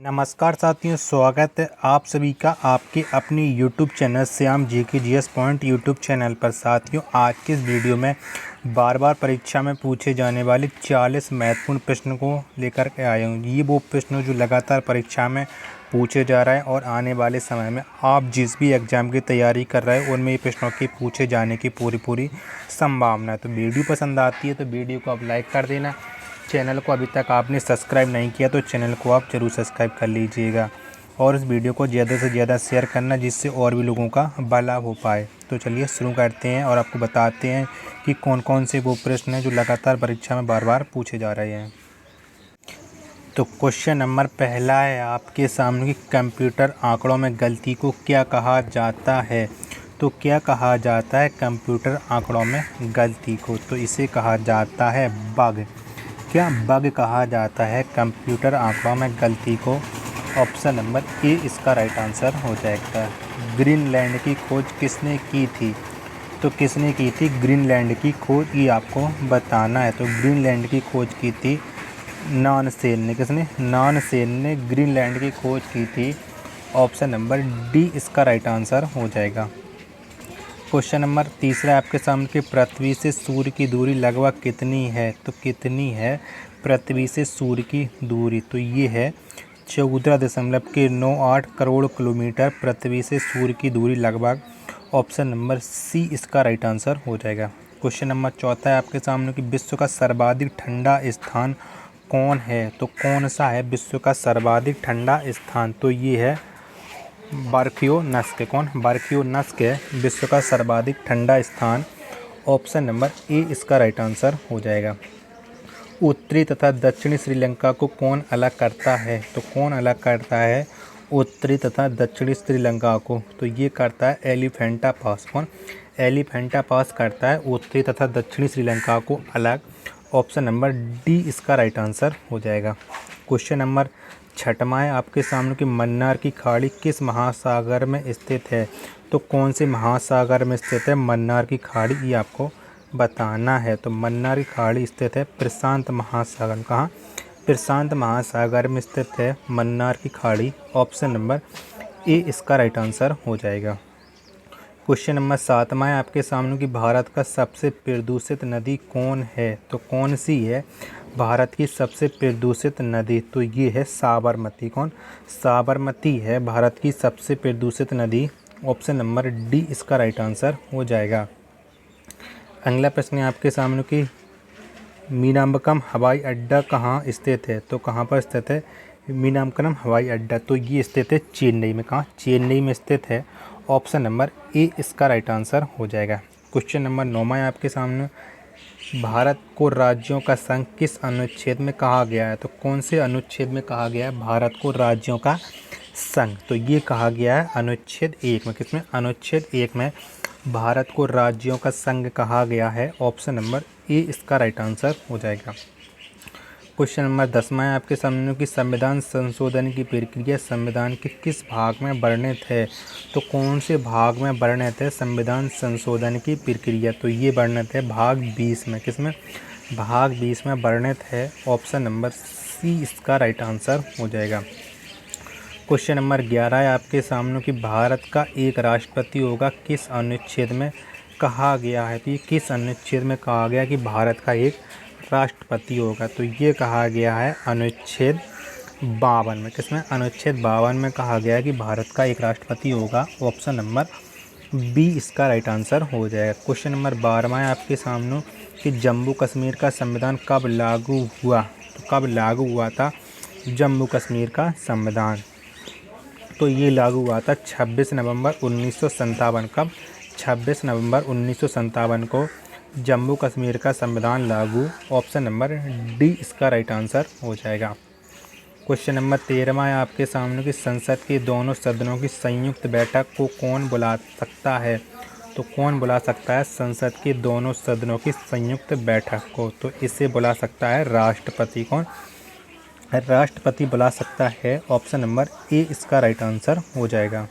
नमस्कार साथियों, स्वागत है आप सभी का आपके अपने YouTube channel Shyam GKGS point YouTube channel पर। साथियों, आज के इस वीडियो में बार बार परीक्षा में पूछे जाने वाले 40 महत्वपूर्ण प्रश्न को लेकर के आया हूँ। ये वो प्रश्न जो लगातार परीक्षा में पूछे जा रहे हैं और आने वाले समय में आप जिस भी एग्ज़ाम की तैयारी कर रहे हैं उनमें ये प्रश्नों के पूछे जाने की पूरी संभावना है। तो वीडियो पसंद आती है तो वीडियो को आप लाइक कर देना। चैनल को अभी तक आपने सब्सक्राइब नहीं किया तो चैनल को आप ज़रूर सब्सक्राइब कर लीजिएगा और इस वीडियो को ज़्यादा से ज़्यादा शेयर करना जिससे और भी लोगों का भला हो पाए। तो चलिए शुरू करते हैं और आपको बताते हैं कि कौन कौन से वो प्रश्न हैं जो लगातार परीक्षा में बार बार पूछे जा रहे हैं। तो क्वेश्चन नंबर पहला है आपके सामने कि कंप्यूटर आंकड़ों में गलती को क्या कहा जाता है। तो क्या कहा जाता है कंप्यूटर आंकड़ों में गलती को? तो इसे कहा जाता है बग। क्या बग कहा जाता है कंप्यूटर आंकड़ों में गलती को? ऑप्शन नंबर ए इसका राइट आंसर हो जाएगा। ग्रीनलैंड की खोज किसने की थी? तो किसने की थी ग्रीनलैंड की खोज, ये आपको बताना है। तो ग्रीनलैंड की खोज की थी नानसेन ने। किसने? नानसेन ने ग्रीनलैंड की खोज की थी। ऑप्शन नंबर डी इसका राइट आंसर हो जाएगा। क्वेश्चन नंबर तीसरा आपके सामने कि पृथ्वी से सूर्य की दूरी लगभग कितनी है? तो कितनी है पृथ्वी से सूर्य की दूरी? तो ये है 14.98 करोड़ किलोमीटर पृथ्वी से सूर्य की दूरी लगभग। ऑप्शन नंबर सी इसका राइट आंसर हो जाएगा। क्वेश्चन नंबर चौथा है आपके सामने कि विश्व का सर्वाधिक ठंडा स्थान कौन है? तो कौन सा है विश्व का सर्वाधिक ठंडा स्थान? तो ये है बारखियोनस्क। कौन? बारखियोनस्क है विश्व का सर्वाधिक ठंडा स्थान। ऑप्शन नंबर ए इसका राइट आंसर हो जाएगा। उत्तरी तथा दक्षिणी श्रीलंका को कौन अलग करता है? तो कौन अलग करता है उत्तरी तथा दक्षिणी श्रीलंका को? तो ये करता है एलिफेंटा पास। कौन? एलिफेंटा पास करता है उत्तरी तथा दक्षिणी श्रीलंका को अलग। ऑप्शन नंबर डी इसका राइट आंसर हो जाएगा। क्वेश्चन नंबर छठवां है आपके सामने कि मन्नार की खाड़ी किस महासागर में स्थित है? तो कौन से महासागर में स्थित है मन्नार की खाड़ी, ये आपको बताना है। तो मन्नार की खाड़ी स्थित है प्रशांत महासागर। कहाँ? प्रशांत महासागर में स्थित है मन्नार की खाड़ी। ऑप्शन नंबर ए इसका राइट आंसर हो जाएगा। क्वेश्चन नंबर 7वां है आपके सामने कि भारत का सबसे प्रदूषित नदी कौन है? तो कौन सी है भारत की सबसे प्रदूषित नदी? तो ये है साबरमती। कौन? साबरमती है भारत की सबसे प्रदूषित नदी। ऑप्शन नंबर डी इसका राइट आंसर हो जाएगा। अगला प्रश्न है आपके सामने कि मीनामकम हवाई अड्डा कहाँ स्थित है? तो कहाँ पर स्थित है मीनामकम हवाई अड्डा? तो ये स्थित है चेन्नई में। कहाँ? चेन्नई में स्थित है। ऑप्शन नंबर ए इसका राइट आंसर हो जाएगा। क्वेश्चन नंबर 9वां है आपके सामने, भारत को राज्यों का संघ किस अनुच्छेद में कहा गया है? तो कौन से अनुच्छेद में कहा गया है भारत को राज्यों का संघ? तो ये कहा गया है अनुच्छेद 1 में। किसमें? अनुच्छेद 1 में भारत को राज्यों का संघ कहा गया है। ऑप्शन नंबर ए इसका राइट आंसर हो जाएगा। क्वेश्चन नंबर 10वां है आपके सामने कि संविधान संशोधन की प्रक्रिया संविधान के किस भाग में वर्णित है? तो कौन से भाग में वर्णित है संविधान संशोधन की प्रक्रिया? तो ये वर्णित है भाग 20 में। किसमें? भाग 20 में वर्णित है। ऑप्शन नंबर सी इसका राइट आंसर हो जाएगा। क्वेश्चन नंबर 11 है आपके सामने कि भारत का एक राष्ट्रपति होगा किस अनुच्छेद में कहा गया है? तो ये किस अनुच्छेद में कहा गया कि भारत का एक राष्ट्रपति होगा? तो ये कहा गया है अनुच्छेद 52 में। किसमें? अनुच्छेद 52 में कहा गया है कि भारत का एक राष्ट्रपति होगा। ऑप्शन नंबर बी इसका राइट आंसर हो जाएगा। क्वेश्चन नंबर 12वां है आपके सामने कि जम्मू कश्मीर का संविधान कब लागू हुआ? तो कब लागू हुआ था जम्मू कश्मीर का संविधान? तो ये लागू हुआ था 26 नवंबर 1957। कब? 26 नवंबर 1957 को जम्मू कश्मीर का संविधान लागू। ऑप्शन नंबर डी इसका राइट आंसर हो जाएगा। क्वेश्चन नंबर 13वां है आपके सामने कि संसद के दोनों सदनों की संयुक्त बैठक को कौन बुला सकता है? तो कौन बुला सकता है संसद के दोनों सदनों की संयुक्त बैठक को? तो इसे बुला सकता है राष्ट्रपति। कौन? राष्ट्रपति बुला सकता है। ऑप्शन नंबर ए इसका राइट आंसर हो जाएगा।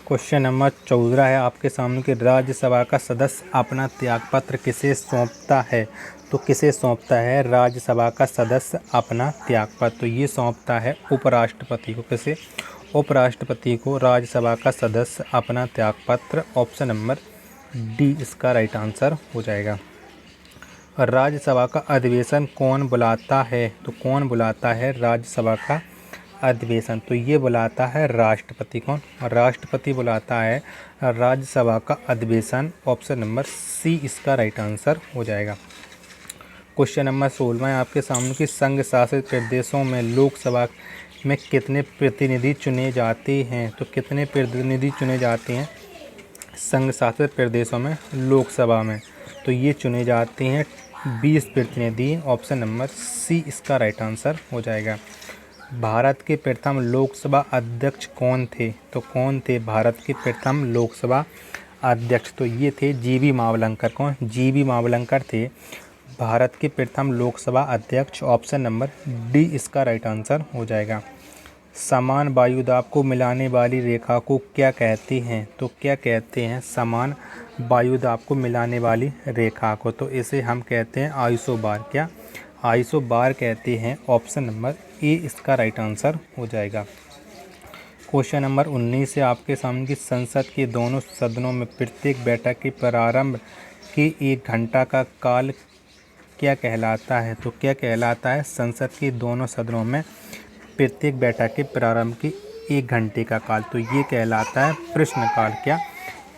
क्वेश्चन नंबर 14 है आपके सामने कि राज्यसभा का सदस्य अपना त्यागपत्र किसे सौंपता है? तो किसे सौंपता है राज्यसभा का सदस्य अपना त्यागपत्र? तो ये सौंपता है उपराष्ट्रपति को। किसे? उपराष्ट्रपति को राज्यसभा का सदस्य अपना त्यागपत्र। ऑप्शन नंबर डी इसका राइट आंसर हो जाएगा। राज्यसभा का अधिवेशन कौन बुलाता है? तो कौन बुलाता है राज्यसभा का अधिवेशन? तो ये बुलाता है राष्ट्रपति। कौन? राष्ट्रपति बुलाता है राज्यसभा का अधिवेशन। ऑप्शन नंबर सी इसका राइट आंसर हो जाएगा। क्वेश्चन नंबर 16 है आपके सामने कि संघ शासित प्रदेशों में लोकसभा में कितने प्रतिनिधि चुने जाते हैं? तो कितने प्रतिनिधि चुने जाते हैं संघ शासित प्रदेशों में लोकसभा में? तो ये चुने जाते हैं 20 प्रतिनिधि। ऑप्शन नंबर सी इसका राइट आंसर हो जाएगा। भारत के प्रथम लोकसभा अध्यक्ष कौन थे? तो कौन थे भारत के प्रथम लोकसभा अध्यक्ष? तो ये थे जीवी मावलंकर। कौन? जीवी मावलंकर थे भारत के प्रथम लोकसभा अध्यक्ष। ऑप्शन नंबर डी इसका राइट आंसर हो जाएगा। समान वायुदाब को मिलाने वाली रेखा को क्या कहते हैं? तो क्या कहते हैं समान वायुदाब को मिलाने वाली रेखा को? तो इसे हम कहते हैं आइसोबार। क्या? आइसोबार कहते हैं। ऑप्शन नंबर ए इसका राइट आंसर हो जाएगा। क्वेश्चन नंबर 19 से आपके सामने की संसद के दोनों सदनों में प्रत्येक बैठक के प्रारंभ के 1 घंटा का काल क्या कहलाता है? तो क्या कहलाता है संसद के दोनों सदनों में प्रत्येक बैठक के प्रारंभ के 1 घंटे का काल? तो ये कहलाता है प्रश्नकाल। क्या?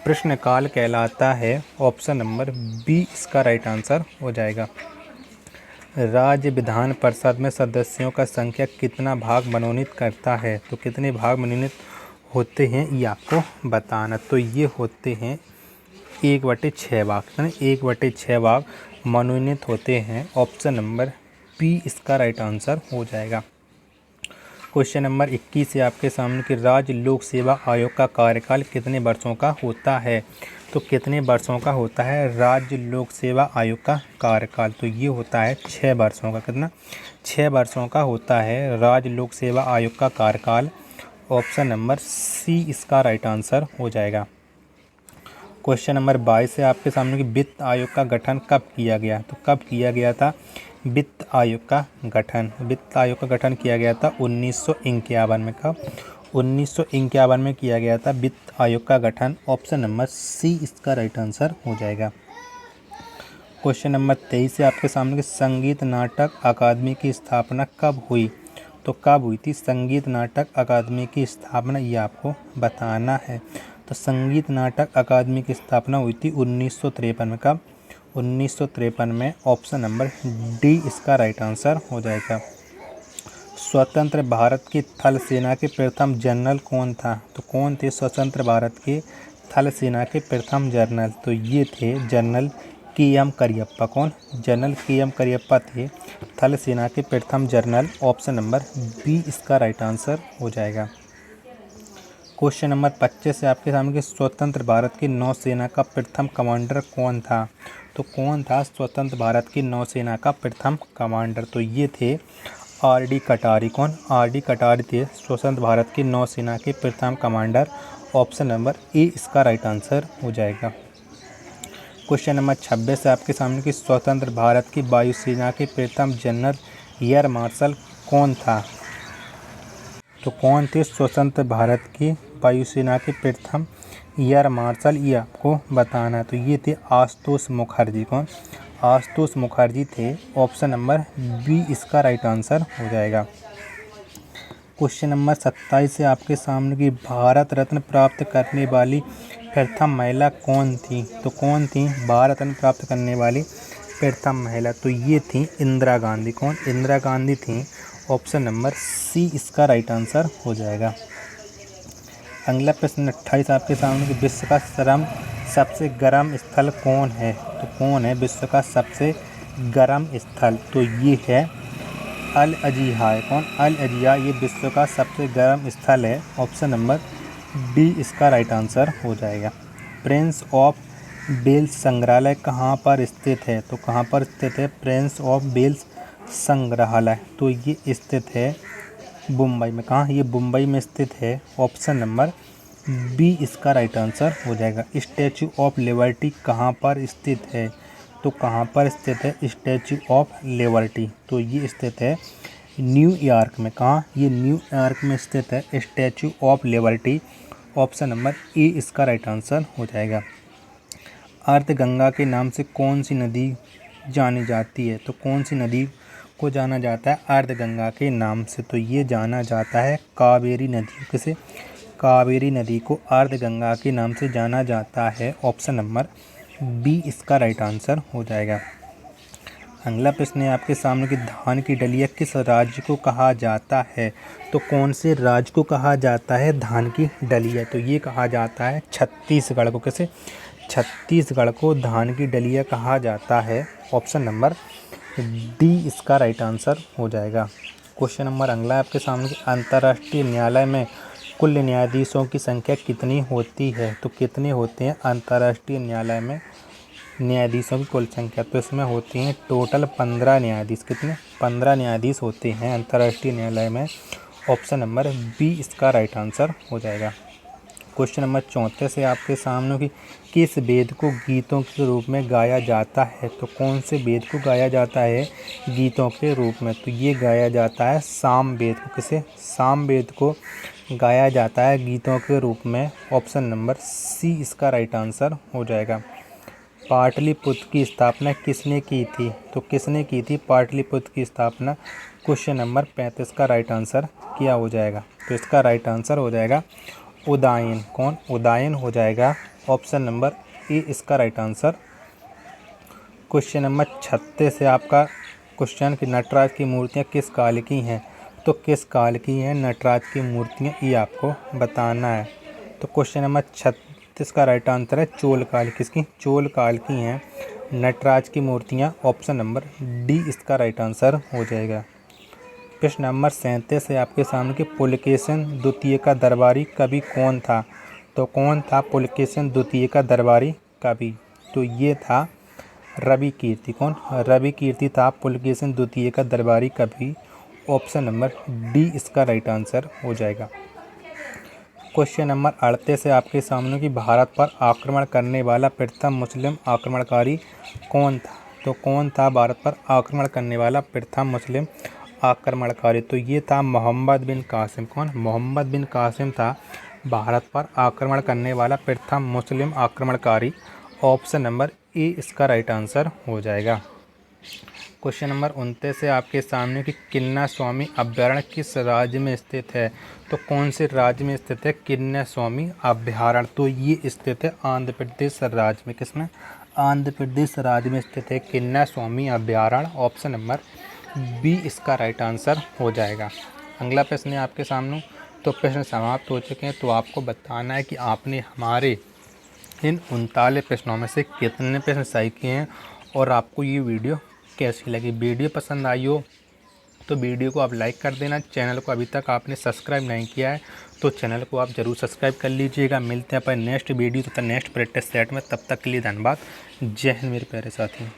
प्रश्नकाल कहलाता है। ऑप्शन नंबर बी इसका राइट आंसर हो जाएगा। राज्य विधान परिषद में सदस्यों का संख्या कितना भाग मनोनीत करता है? तो कितने भाग मनोनीत होते हैं ये आपको बताना। तो ये होते हैं 1/6 भाग। 1/6 भाग मनोनीत होते हैं। ऑप्शन नंबर बी इसका राइट आंसर हो जाएगा। क्वेश्चन नंबर 21 से आपके सामने कि राज्य लोक सेवा आयोग का कार्यकाल कितने वर्षों का होता है? तो कितने वर्षों का होता है राज्य लोक सेवा आयोग का कार्यकाल? तो ये होता है 6 वर्षों का। कितना? 6 वर्षों का होता है राज्य लोक सेवा आयोग का कार्यकाल। ऑप्शन नंबर सी इसका राइट आंसर हो जाएगा। क्वेश्चन नंबर 22 से आपके सामने कि वित्त आयोग का गठन कब किया गया? तो कब किया गया था वित्त आयोग का गठन? वित्त आयोग का गठन किया गया था 1951 में। कब? 1951 में किया गया था वित्त आयोग का गठन। ऑप्शन नंबर सी इसका राइट आंसर हो जाएगा। क्वेश्चन नंबर 23 से आपके सामने कि संगीत नाटक अकादमी की स्थापना कब हुई? तो कब हुई थी संगीत नाटक अकादमी की स्थापना? ये आपको बताना है। तो संगीत नाटक अकादमी की स्थापना हुई थी 1953 में। कब? 1953 में। ऑप्शन नंबर डी इसका राइट आंसर हो जाएगा। स्वतंत्र भारत की थल सेना के प्रथम जनरल कौन था? तो कौन थे स्वतंत्र भारत के थल सेना के प्रथम जनरल? तो ये थे जनरल के.एम. करियप्पा। कौन? General KM. करियप्पा थे थल सेना के प्रथम जनरल। ऑप्शन नंबर बी इसका राइट आंसर हो जाएगा। क्वेश्चन नंबर 25 से आपके सामने कि स्वतंत्र भारत की नौसेना का प्रथम कमांडर कौन था? तो कौन था स्वतंत्र भारत की नौसेना का प्रथम कमांडर? तो ये थे आर.डी. कटारी। कौन? आर.डी. कटारी थे स्वतंत्र भारत की नौसेना के प्रथम कमांडर। ऑप्शन नंबर ए इसका राइट आंसर हो जाएगा। क्वेश्चन नंबर 26 से आपके सामने कि स्वतंत्र भारत की वायुसेना के प्रथम जनरल एयर मार्शल कौन था? तो कौन थे स्वतंत्र भारत की वायुसेना के प्रथम एयर मार्शल? ये आपको बताना है। तो ये थे आशुतोष मुखर्जी। कौन? आशुतोष मुखर्जी थे। ऑप्शन नंबर बी इसका राइट आंसर हो जाएगा। क्वेश्चन नंबर 27 से आपके सामने की भारत रत्न प्राप्त करने वाली प्रथम महिला कौन थी? तो कौन थी भारत रत्न प्राप्त करने वाली प्रथम महिला? तो ये थी इंदिरा गांधी। कौन? इंदिरा गांधी थी। ऑप्शन नंबर सी इसका राइट आंसर हो जाएगा। अगला प्रश्न 28 आपके सामने कि विश्व का सबसे गर्म स्थल कौन है? तो कौन है विश्व का सबसे गर्म स्थल? तो ये है अल अजीहा है। कौन? अल अजीहा ये विश्व का सबसे गर्म स्थल है। ऑप्शन नंबर डी इसका राइट आंसर हो जाएगा। प्रिंस ऑफ वेल्स संग्रहालय कहाँ पर स्थित है? तो कहाँ पर स्थित है प्रिंस ऑफ वेल्स संग्रहालय? तो ये स्थित है मुंबई में। कहाँ? ये मुंबई में स्थित है। ऑप्शन नंबर बी इसका राइट आंसर हो जाएगा। स्टैचू ऑफ लिबर्टी कहाँ पर स्थित है? तो कहाँ पर स्थित है स्टैचू ऑफ लिबर्टी? तो ये स्थित है न्यूयॉर्क में। कहाँ? ये न्यूयॉर्क में स्थित है statue of liberty. Option number A इसका राइट आंसर हो जाएगा। अर्धगंगा के नाम से कौन सी नदी जानी जाती है? तो कौन सी नदी को जाना जाता है अर्धगंगा के नाम से? तो ये जाना जाता है कावेरी नदी। किसे? कावेरी नदी को अर्धगंगा के नाम से जाना जाता है। ऑप्शन नंबर बी इसका राइट आंसर हो जाएगा। अगला प्रश्न है आपके सामने कि धान की डलिया किस राज्य को कहा जाता है? तो कौन से राज्य को कहा जाता है धान की डलिया? तो ये कहा जाता है छत्तीसगढ़ को। किसे? छत्तीसगढ़ को धान की डलिया कहा जाता है। ऑप्शन नंबर डी इसका राइट आंसर हो जाएगा। क्वेश्चन नंबर अगला आपके सामने कि अंतर्राष्ट्रीय न्यायालय में कुल न्यायाधीशों की संख्या कितनी होती है? तो कितने होते हैं अंतर्राष्ट्रीय न्यायालय में न्यायाधीशों की कुल संख्या? तो इसमें होती हैं टोटल 15 न्यायाधीश। कितने? 15 न्यायाधीश होते हैं अंतर्राष्ट्रीय न्यायालय में। ऑप्शन नंबर बी इसका राइट आंसर हो जाएगा। क्वेश्चन नंबर 34 से आपके सामने कि किस वेद को गीतों के रूप में गाया जाता है? तो कौन से वेद को गाया जाता है गीतों के रूप में? तो ये गाया जाता है साम वेद को। किसे? साम वेद को गाया जाता है गीतों के रूप में। ऑप्शन नंबर सी इसका राइट आंसर हो जाएगा। पाटलिपुत्र की स्थापना किसने की थी? तो किसने की थी पाटलिपुत्र की स्थापना? क्वेश्चन नंबर 35 का राइट आंसर क्या हो जाएगा? तो इसका राइट आंसर हो जाएगा उदयन। कौन? उदयन हो जाएगा। ऑप्शन नंबर ए इसका राइट आंसर। क्वेश्चन नंबर 36 से आपका क्वेश्चन कि नटराज की मूर्तियाँ किस काल की हैं? तो किस काल की हैं नटराज की मूर्तियाँ, ये आपको बताना है। तो क्वेश्चन नंबर 36 का राइट आंसर है चोल काल। किसकी? चोल काल की हैं नटराज की मूर्तियाँ। ऑप्शन नंबर डी इसका राइट आंसर हो जाएगा। प्रश्न नंबर 37 है आपके सामने कि पुलकेशिन द्वितीय का दरबारी कवि कौन था? तो कौन था पुलकेशिन द्वितीय का दरबारी कवि? तो ये था रवि कीर्ति। कौन? रवि कीर्ति था पुलकेशिन द्वितीय का दरबारी कवि। ऑप्शन नंबर डी इसका राइट आंसर हो जाएगा। क्वेश्चन नंबर 38 से आपके सामने कि भारत पर आक्रमण करने वाला प्रथम मुस्लिम आक्रमणकारी कौन था? तो कौन था भारत पर आक्रमण करने वाला प्रथम मुस्लिम आक्रमणकारी? तो ये था मोहम्मद बिन कासिम। कौन? मोहम्मद बिन कासिम था भारत पर आक्रमण करने वाला प्रथम मुस्लिम आक्रमणकारी। ऑप्शन नंबर ए इसका राइट आंसर हो जाएगा। क्वेश्चन नंबर 29 से आपके सामने कि किन्ना स्वामी अभयारण्य किस राज्य में स्थित है? तो कौन से राज्य में स्थित है किन्ना स्वामी अभयारण्य? तो ये स्थित है आंध्र प्रदेश राज्य में। किसमें? आंध्र प्रदेश राज्य में स्थित है किन्ना स्वामी अभयारण्य। ऑप्शन नंबर बी इसका राइट आंसर हो जाएगा। अगला प्रश्न है आपके सामने। तो प्रश्न समाप्त हो चुके हैं। तो आपको बताना है कि आपने हमारे इन 39 प्रश्नों में से कितने प्रश्न सही किए हैं और आपको ये वीडियो कैसी लगी। वीडियो पसंद आई हो तो वीडियो को आप लाइक कर देना। चैनल को अभी तक आपने सब्सक्राइब नहीं किया है तो चैनल को आप ज़रूर सब्सक्राइब कर लीजिएगा। मिलते हैं अपन नेक्स्ट वीडियो तथा नेक्स्ट प्रैक्टिस सेट में। तब तक के लिए धन्यवाद। जय हिंद मेरे प्यारे साथी।